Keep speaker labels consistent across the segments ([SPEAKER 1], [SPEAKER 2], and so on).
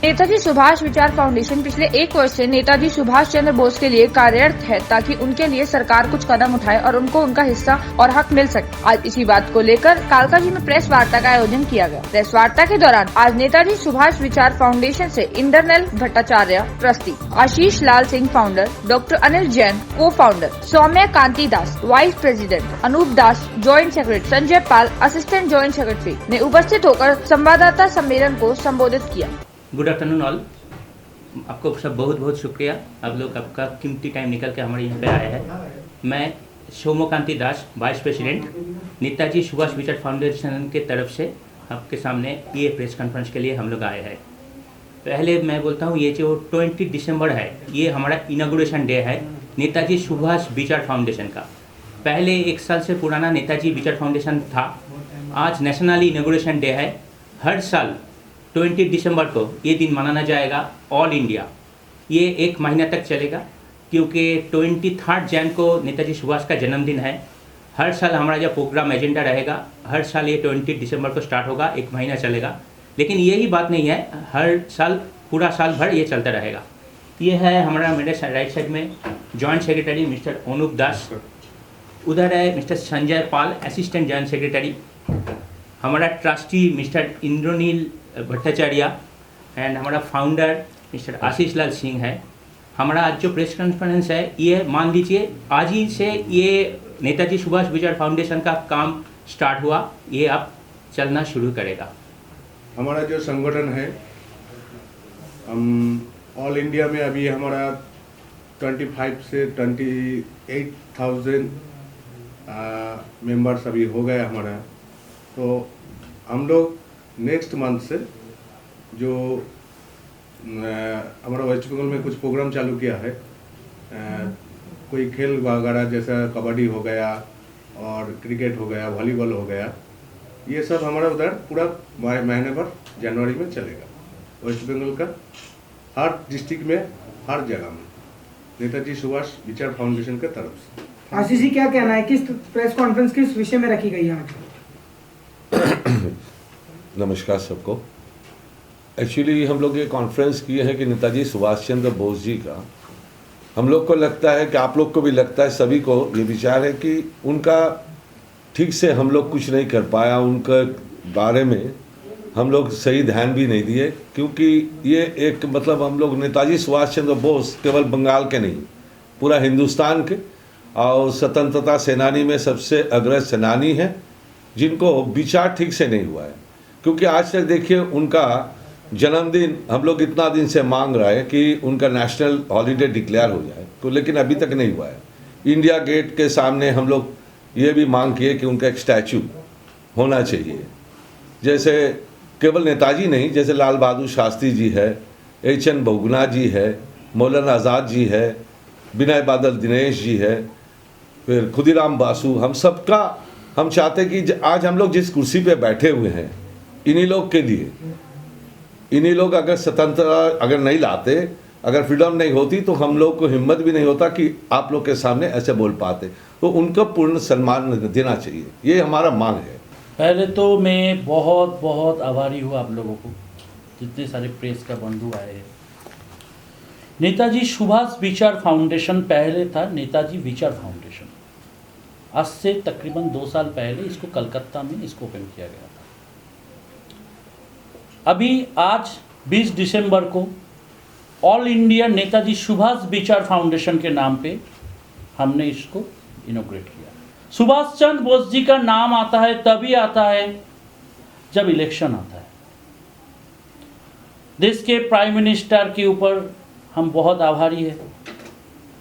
[SPEAKER 1] नेताजी सुभाष विचार फाउंडेशन पिछले 1 वर्ष से नेताजी सुभाष चंद्र बोस के लिए कार्यरत है ताकि उनके लिए सरकार कुछ कदम उठाए और उनको उनका हिस्सा और हक मिल सके। आज इसी बात को लेकर कालकाजी में प्रेस वार्ता का आयोजन किया गया। प्रेस वार्ता के दौरान आज नेताजी सुभाष विचार फाउंडेशन से इंद्रनल भट्टाचार्य ट्रस्टी, आशीष लाल सिंह फाउंडर, डॉक्टर अनिल जैन को फाउंडर, सौम्या कांति दास वाइस प्रेसिडेंट, अनूप दास joint secretary, Sanjay Pal assistant joint secretary ने उपस्थित होकर संवाददाता सम्मेलन को संबोधित किया।
[SPEAKER 2] Good afternoon all. आपको सब बहुत बहुत शुक्रिया, आप लोग आपका कीमती टाइम निकल के हमारे यहाँ पे आए हैं। मैं सौम्या कांति दास वाइस प्रेसिडेंट नेताजी सुभाष विचार फाउंडेशन के तरफ से आपके सामने ये प्रेस कॉन्फ्रेंस के लिए हम लोग आए हैं। पहले मैं बोलता हूँ, ये जो 20 दिसंबर है ये हमारा इनॉग्रेशन डे है नेताजी सुभाष विचार फाउंडेशन का। पहले 1 साल से पुराना नेताजी विचार फाउंडेशन था, आज नेशनल इनॉग्रेशन डे है। हर साल 20 दिसंबर को ये दिन मनाना जाएगा ऑल इंडिया। ये 1 महीना तक चलेगा क्योंकि 23 जैन को नेताजी सुभाष का जन्मदिन है। हर साल हमारा जो प्रोग्राम एजेंडा रहेगा, हर साल ये 20 दिसंबर को स्टार्ट होगा, 1 महीना चलेगा। लेकिन यही बात नहीं है, हर साल पूरा साल भर ये चलता रहेगा। ये है हमारा मेरे राइट साइड में joint secretary mister Anup Das, उधर है mister Sanjay Pal assistant joint secretary, हमारा trustee mister Indranil Bhattacharya and हमारा फाउंडर मिस्टर आशीष लाल सिंह है। हमारा आज जो प्रेस कॉन्फ्रेंस है ये मान लीजिए आज ही से ये नेताजी सुभाष विचार फाउंडेशन का काम स्टार्ट हुआ, ये अब चलना शुरू करेगा।
[SPEAKER 3] हमारा जो संगठन है, हम ऑल इंडिया में अभी हमारा 25 से 28,000 मेंबर्स अभी हो गए हमारा। तो हम लोग नेक्स्ट मंथ से जो हमारा वेस्ट बंगाल में कुछ प्रोग्राम चालू किया है, कोई खेल वगैरह जैसा कबड्डी हो गया और क्रिकेट हो गया, वॉलीबॉल हो गया, ये सब हमारा उधर पूरा महीने भर जनवरी में चलेगा। वेस्ट बंगाल का हर डिस्ट्रिक्ट में, हर जगह में नेताजी सुभाष विचार फाउंडेशन के तरफ से।
[SPEAKER 4] आशीष जी, क्या कहना है, किस प्रेस कॉन्फ्रेंस किस विषय में रखी गई है आज?
[SPEAKER 5] नमस्कार सबको। एक्चुअली हम लोग ये कॉन्फ्रेंस किए हैं कि नेताजी सुभाष चंद्र बोस जी का, हम लोग को लगता है कि आप लोग को भी लगता है, सभी को ये विचार है कि उनका ठीक से हम लोग कुछ नहीं कर पाया, उनके बारे में हम लोग सही ध्यान भी नहीं दिए, क्योंकि ये एक मतलब हम लोग नेताजी सुभाष चंद्र बोस केवल बंगाल के नहीं, पूरा हिंदुस्तान के और स्वतंत्रता सेनानी में सबसे अग्रज सेनानी हैं, जिनको विचार ठीक से नहीं हुआ है। क्योंकि आज तक देखिए उनका जन्मदिन हम लोग इतना दिन से मांग रहे हैं कि उनका नेशनल हॉलीडे डिक्लेयर हो जाए, तो लेकिन अभी तक नहीं हुआ है। इंडिया गेट के सामने हम लोग ये भी मांग किए कि उनका एक स्टैचू होना चाहिए, जैसे केवल नेताजी नहीं, जैसे लाल बहादुर शास्त्री जी है, एच.एन. बहुगुणा जी है, मौलाना आज़ाद जी है, विनय बादल दिनेश जी है, फिर खुदीराम बासु, हम सबका हम चाहते कि आज हम लोग जिस कुर्सी पे बैठे हुए हैं, इन्हीं लोग के लिए, इन्हीं लोग अगर स्वतंत्रता अगर नहीं लाते, अगर फ्रीडम नहीं होती, तो हम लोग को हिम्मत भी नहीं होता कि आप लोग के सामने ऐसे बोल पाते। तो उनका पूर्ण सम्मान देना चाहिए, ये हमारा मांग है।
[SPEAKER 6] पहले तो मैं बहुत बहुत आभारी हूँ आप लोगों को, जितने सारे प्रेस का बंधु आए हैं। नेताजी सुभाष विचार फाउंडेशन पहले था नेताजी विचार फाउंडेशन। आज से तकरीबन 2 साल पहले इसको कलकत्ता में इसको ओपन किया गया था। अभी आज 20 दिसंबर को ऑल इंडिया नेताजी सुभाष विचार फाउंडेशन के नाम पे हमने इसको इनॉग्रेट किया। सुभाष चंद्र बोस जी का नाम आता है तभी आता है जब इलेक्शन आता है। देश के प्राइम मिनिस्टर के ऊपर हम बहुत आभारी हैं।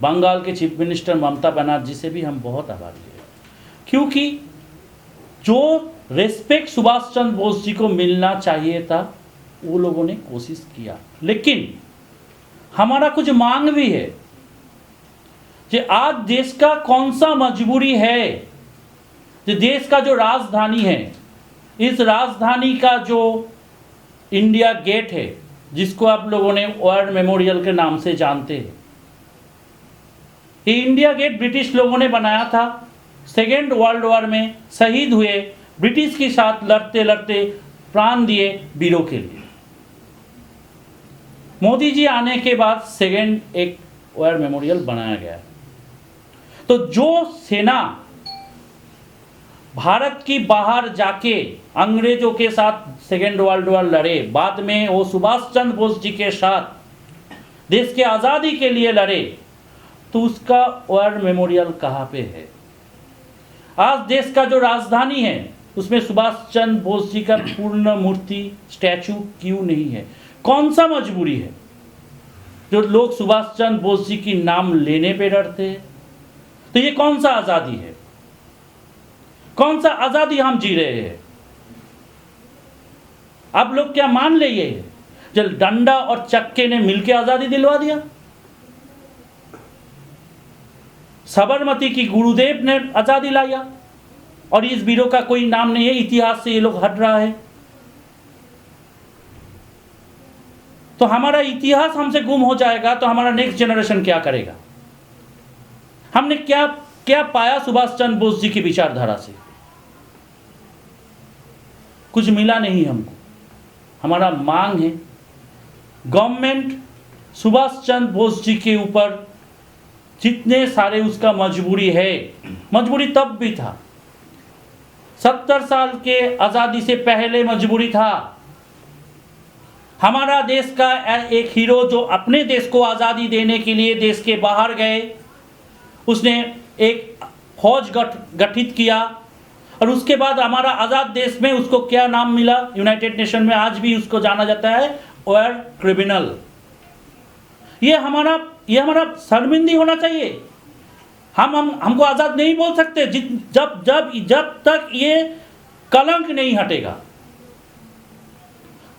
[SPEAKER 6] बंगाल के चीफ मिनिस्टर ममता बनर्जी से भी हम बहुत आभारी हैं, क्योंकि जो रेस्पेक्ट सुभाष चंद्र बोस जी को मिलना चाहिए था वो लोगों ने कोशिश किया। लेकिन हमारा कुछ मांग भी है कि आज देश का कौन सा मजबूरी है, जो देश का जो राजधानी है, इस राजधानी का जो इंडिया गेट है, जिसको आप लोगों ने वॉर मेमोरियल के नाम से जानते हैं, ये इंडिया गेट ब्रिटिश लोगों ने बनाया था। सेकेंड वर्ल्ड वॉर में शहीद हुए, ब्रिटिश के साथ लड़ते लड़ते प्राण दिए वीरों के लिए। मोदी जी आने के बाद सेकेंड एक वॉर मेमोरियल बनाया गया। तो जो सेना भारत की बाहर जाके अंग्रेजों के साथ सेकेंड वर्ल्ड वॉर लड़े, बाद में वो सुभाष चंद्र बोस जी के साथ देश के आज़ादी के लिए लड़े, तो उसका वॉर मेमोरियल कहाँ पे है? आज देश का जो राजधानी है उसमें सुभाष चंद्र बोस जी का पूर्ण मूर्ति स्टैचू क्यों नहीं है? कौन सा मजबूरी है जो लोग सुभाष चंद्र बोस जी की नाम लेने पे डरते हैं? तो ये कौन सा आजादी है? कौन सा आजादी हम जी रहे हैं? आप लोग क्या मान ले ये जब डंडा और चक्के ने मिलकर आजादी दिलवा दिया? साबरमती की गुरुदेव ने आजादी लाया और इस वीरों का कोई नाम नहीं है, इतिहास से ये लोग हट रहा है। तो हमारा इतिहास हमसे गुम हो जाएगा तो हमारा नेक्स्ट जनरेशन क्या करेगा? हमने क्या क्या पाया सुभाष चंद्र बोस जी की विचारधारा से? कुछ मिला नहीं हमको। हमारा मांग है गवर्नमेंट सुभाष चंद्र बोस जी के ऊपर जितने सारे उसका मजबूरी है, मजबूरी तब भी था, 70 साल के आज़ादी से पहले मजबूरी था। हमारा देश का एक हीरो जो अपने देश को आज़ादी देने के लिए देश के बाहर गए, उसने एक फौज गठित किया और उसके बाद हमारा आज़ाद देश में उसको क्या नाम मिला? यूनाइटेड नेशन में आज भी उसको जाना जाता है वॉर क्रिमिनल। ये हमारा शर्मिंदी होना चाहिए। हमको आज़ाद नहीं बोल सकते जब तक ये कलंक नहीं हटेगा।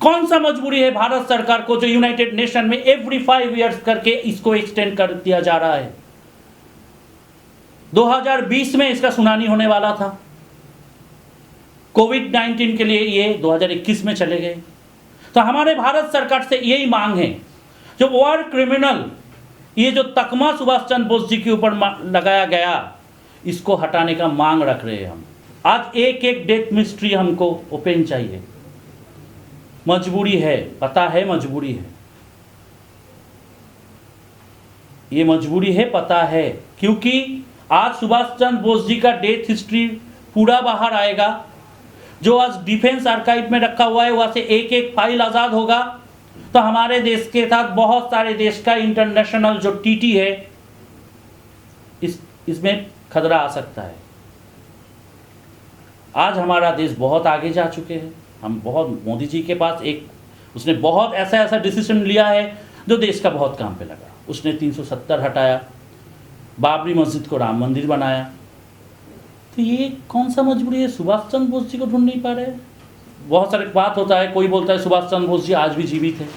[SPEAKER 6] कौन सा मजबूरी है भारत सरकार को जो यूनाइटेड नेशन में एवरी 5 इयर्स करके इसको एक्सटेंड कर दिया जा रहा है? 2020 में इसका सुनानी होने वाला था, कोविड-19 के लिए ये 2021 में चले गए। तो हमारे भारत सरकार से यही मांग है, जो वॉर क्रिमिनल ये जो तकमा सुभाष चंद्र बोस जी के ऊपर लगाया गया, इसको हटाने का मांग रख रहे हैं हम। आज एक एक डेथ मिस्ट्री हमको ओपन चाहिए। मजबूरी है, पता है मजबूरी है, ये मजबूरी है, पता है, क्योंकि आज सुभाष चंद्र बोस जी का डेथ हिस्ट्री पूरा बाहर आएगा। जो आज डिफेंस आर्काइव में रखा हुआ है वहां से एक एक फाइल आज़ाद होगा, तो हमारे देश के साथ बहुत सारे देश का इंटरनेशनल जो टीटी है इसमें खतरा आ सकता है। आज हमारा देश बहुत आगे जा चुके हैं। हम बहुत मोदी जी के पास उसने बहुत ऐसा डिसीजन लिया है जो देश का बहुत काम पे लगा। उसने 370 हटाया, बाबरी मस्जिद को राम मंदिर बनाया। तो ये कौन सा मजबूरी है? सुभाष चंद्र बोस जी को ढूंढ नहीं पा रहे। बहुत सारे बात होता है, कोई बोलता है सुभाष चंद्र बोस जी आज भी जीवित है।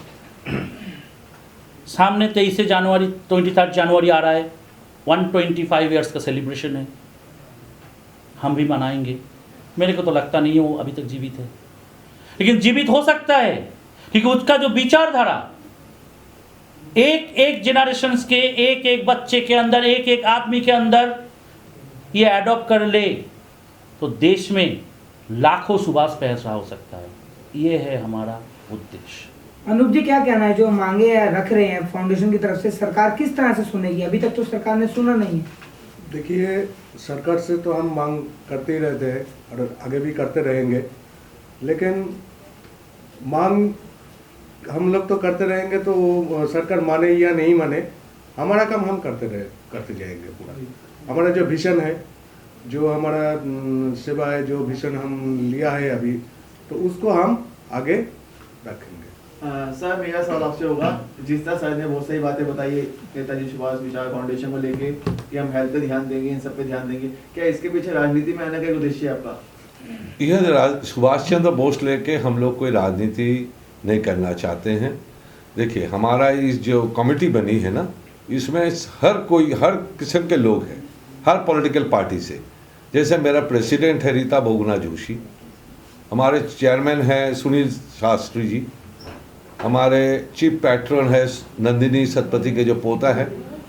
[SPEAKER 6] सामने 23 जनवरी 23 जनवरी आ रहा है, 125 ईयर्स का सेलिब्रेशन है, हम भी मनाएंगे। मेरे को तो लगता नहीं है वो अभी तक जीवित है, लेकिन जीवित हो सकता है क्योंकि उसका जो विचारधारा एक एक जनरेशन्स के एक एक बच्चे के अंदर, एक एक आदमी के अंदर ये एडॉप्ट कर ले तो देश में लाखों सुभाष पैसा हो सकता है। ये है हमारा उद्देश्य।
[SPEAKER 4] अनूप जी, क्या कहना है? जो मांगे रख रहे हैं फाउंडेशन की तरफ से, सरकार किस तरह से सुनेगी? अभी तक तो सरकार ने सुना नहीं है।
[SPEAKER 3] देखिए, सरकार से तो हम मांग करते ही रहते हैं और आगे भी करते रहेंगे, लेकिन मांग हम लोग तो करते रहेंगे तो सरकार माने या नहीं माने, हमारा काम हम करते जाएंगे। पूरा हमारा जो विजन है, जो हमारा सेवा है, जो विजन हम लिया है अभी, तो उसको हम आगे रखेंगे।
[SPEAKER 7] सर, मेरा सवाल आपसे होगा, जिस तरह सर ने बहुत सारी बातें बताई है नेताजी सुभाष विचार फाउंडेशन को लेके कि हम हेल्थ पे ध्यान देंगे, इन सब पे ध्यान देंगे, क्या इसके पीछे राजनीति में आने का एक उद्देश्य है आपका?
[SPEAKER 5] यह सुभाष चंद्र बोस लेके हम लोग कोई राजनीति नहीं करना चाहते हैं। देखिए, हमारा इस जो कमेटी बनी है ना, इसमें हर किस्म के लोग हैं, हर पॉलिटिकल पार्टी से। जैसे मेरा प्रेसिडेंट है रीता बहुगुणा जोशी, हमारे चेयरमैन हैं सुनील शास्त्री जी, हमारे चीफ पैट्रन है नंदिनी सतपथी के जो पोता है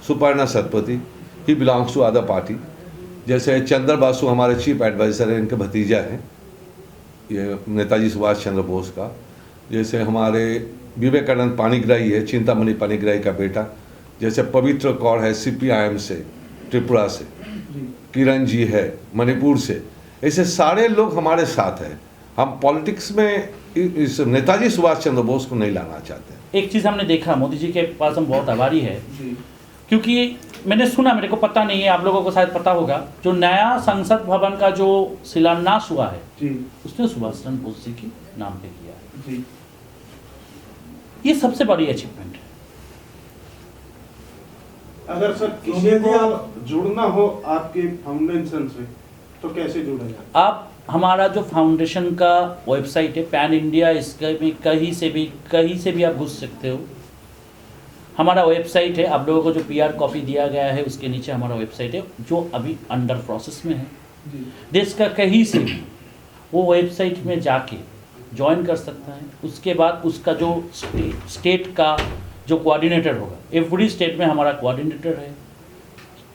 [SPEAKER 5] Suparna Satpathy, he belongs to other party. जैसे चंद्र बासु हमारे चीफ एडवाइज़र हैं, इनके भतीजा हैं, ये नेताजी सुभाष चंद्र बोस का। जैसे हमारे विवेकानंद पाणिग्राही है, चिंतामणि पाणिग्राही का बेटा, जैसे पवित्र कौर है CPIM से, त्रिपुरा से, किरण जी है मणिपुर से, ऐसे सारे लोग हमारे साथ हैं। हम पॉलिटिक्स में इस नेताजी सुभाष चंद्र बोस को नहीं लाना चाहते।
[SPEAKER 6] एक चीज़ हमने देखा, मोदी जी के पास हम बहुत आभारी है, क्योंकि मैंने सुना, मेरे को पता नहीं है, आप लोगों को शायद पता होगा, जो नया संसद भवन का जो शिलान्यास हुआ है उसने सुभाष चंद्र बोस जी के नाम पे किया है। ये सबसे बड़ी अचीवमेंट है।
[SPEAKER 8] अगर सर किसी को जुड़ना हो आपके फाउंडेशन से तो कैसे जुड़ेगा?
[SPEAKER 6] आप हमारा जो फाउंडेशन का वेबसाइट है पैन इंडिया, इसके में कहीं से भी आप घुस सकते हो। हमारा वेबसाइट है, आप लोगों को जो PR कॉपी दिया गया है उसके नीचे हमारा वेबसाइट है, जो अभी अंडर प्रोसेस में है। देश का कहीं से भी वो वेबसाइट में जाके ज्वाइन कर सकता है। उसके बाद उसका जो स्टेट का जो कोऑर्डिनेटर होगा, एवरी स्टेट में हमारा कोऑर्डिनेटर है,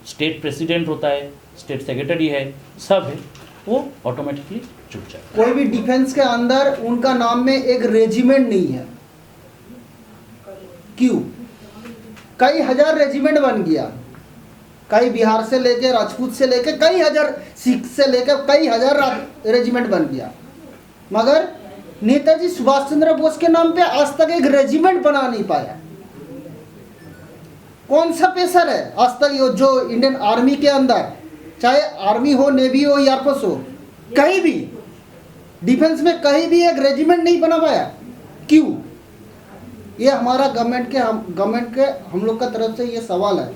[SPEAKER 6] स्टेट प्रेसिडेंट होता है, स्टेट सेक्रेटरी है, सब है, वो ऑटोमेटिकली जुड़ जाए।
[SPEAKER 9] कोई भी डिफेंस के अंदर उनका नाम में एक रेजिमेंट नहीं है। क्यों? कई हजार रेजिमेंट बन गया, कई बिहार से लेके राजपूत से लेके कई हजार सिख से लेके कई हजार रेजिमेंट बन गया, मगर नेताजी सुभाष चंद्र बोस के नाम पे आज तक एक रेजिमेंट बना नहीं पाया। कौन सा पेशर है आज तक जो इंडियन आर्मी के अंदर, चाहे आर्मी हो, नेवी हो, एयरफोर्स हो, कहीं भी डिफेंस में कहीं भी एक रेजिमेंट नहीं बना पाया? क्यों? ये हमारा गवर्नमेंट के हम लोग का तरफ से ये सवाल है,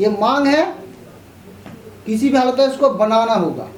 [SPEAKER 9] ये मांग है, किसी भी हालत में इसको बनाना होगा।